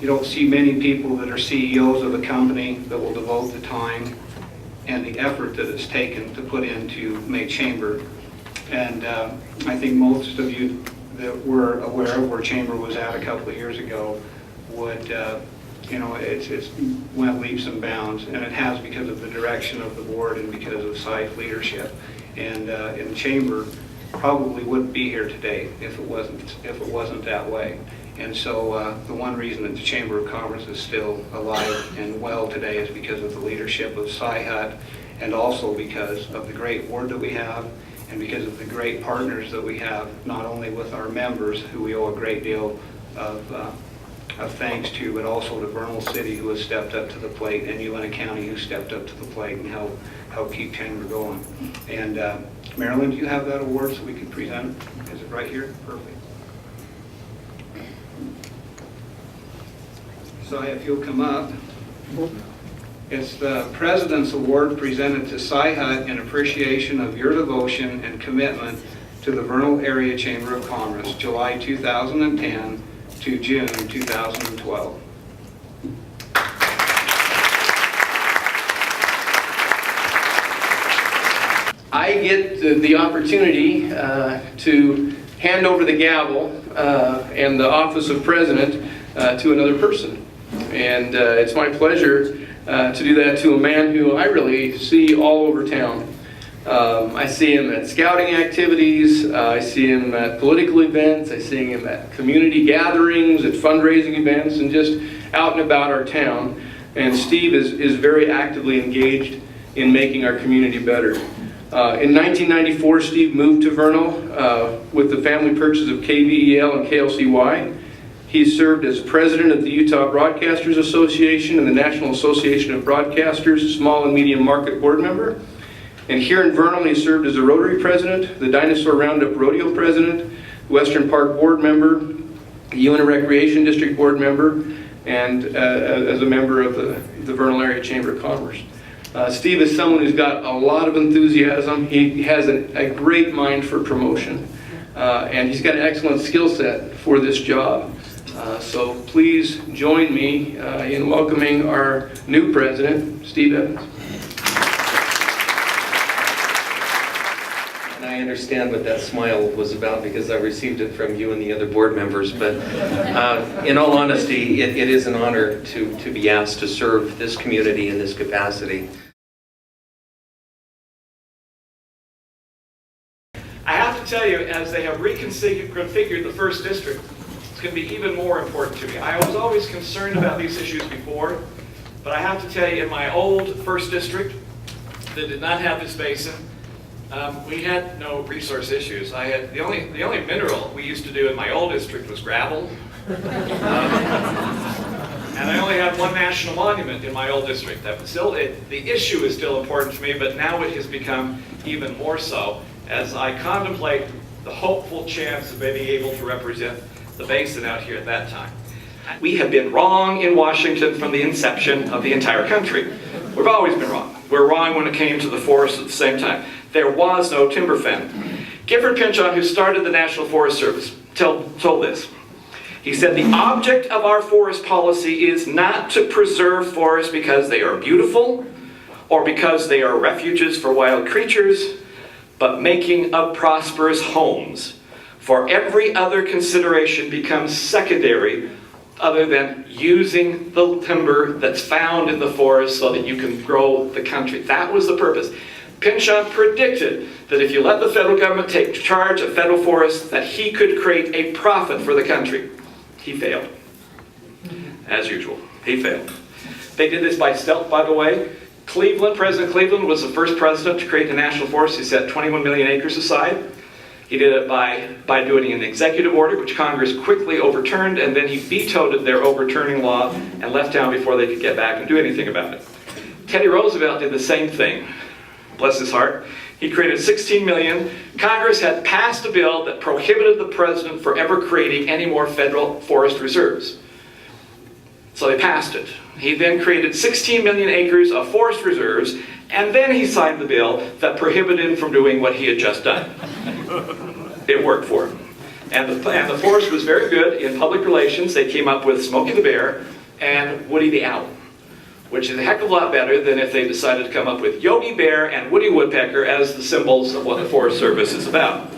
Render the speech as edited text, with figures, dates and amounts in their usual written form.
You don't see many people that are CEOs of a company that will devote the time and the effort that it's taken to put in to make Chamber. And I think most of you that were aware of where Chamber was at a couple of years ago would, you know, it's went leaps and bounds, and it has because of the direction of the board and because of Si's leadership. And Chamber probably wouldn't be here today if it wasn't that way. And so the one reason that the Chamber of Commerce is still alive and well today is because of the leadership of Si and also because of the great board that we have and because of the great partners that we have, not only with our members, who we owe a great deal of thanks to, but also to Vernal City, who has stepped up to the plate, and Uena County, who stepped up to the plate and help keep Chamber going. And Marilyn, do you have that award so we can present it? Is it right here? Perfect. So if you'll come up. It's the President's Award presented to Si in appreciation of your devotion and commitment to the Vernal Area Chamber of Commerce, July 2010 to June 2012. I get the opportunity to hand over the gavel and the office of President to another person. And it's my pleasure to do that to a man who I really see all over town. I see him at scouting activities, I see him at political events, I see him at community gatherings, at fundraising events, and just out and about our town. And Steve is very actively engaged in making our community better. In 1994, Steve moved to Vernal with the family purchase of KVEL and KLCY. He served as president of the Utah Broadcasters Association and the National Association of Broadcasters Small and Medium Market Board member. And here in Vernal, he served as a Rotary president, the Dinosaur Roundup Rodeo president, Western Park board member, the Uena Recreation District board member, and as a member of the Vernal Area Chamber of Commerce. Steve is someone who's got a lot of enthusiasm. He has a great mind for promotion, and he's got an excellent skill set for this job. So please join me in welcoming our new president, Steve Evans. And I understand what that smile was about because I received it from you and the other board members. But in all honesty, it is an honor to be asked to serve this community in this capacity. I have to tell you, as they have reconfigured the first district, it's going to be even more important to me. I was always concerned about these issues before, but I have to tell you, in my old first district that did not have this basin, we had no resource issues. I had the only mineral we used to do in my old district was gravel, and I only had one national monument in my old district. That was still the issue is still important to me, but now it has become even more so as I contemplate the hopeful chance of being able to represent the basin out here at that time. We have been wrong in Washington from the inception of the entire country. We've always been wrong. We're wrong when it came to the forest at the same time. There was no timber fence. Gifford Pinchot, who started the National Forest Service, told this. He said, the object of our forest policy is not to preserve forests because they are beautiful or because they are refuges for wild creatures, but making of prosperous homes. For every other consideration becomes secondary other than using the timber that's found in the forest so that you can grow the country. That was the purpose. Pinchot predicted that if you let the federal government take charge of federal forests, that he could create a profit for the country. He failed. As usual, he failed. They did this by stealth, by the way. President Cleveland was the first president to create a national forest. He set 21 million acres aside. He did it by doing an executive order, which Congress quickly overturned, and then he vetoed their overturning law and left town before they could get back and do anything about it. Teddy Roosevelt did the same thing. Bless his heart. He created 16 million. Congress had passed a bill that prohibited the president from ever creating any more federal forest reserves. So they passed it. He then created 16 million acres of forest reserves, and then he signed the bill that prohibited him from doing what he had just done. It worked for him. And the forest was very good in public relations. They came up with Smokey the Bear and Woody the Owl, which is a heck of a lot better than if they decided to come up with Yogi Bear and Woody Woodpecker as the symbols of what the Forest Service is about.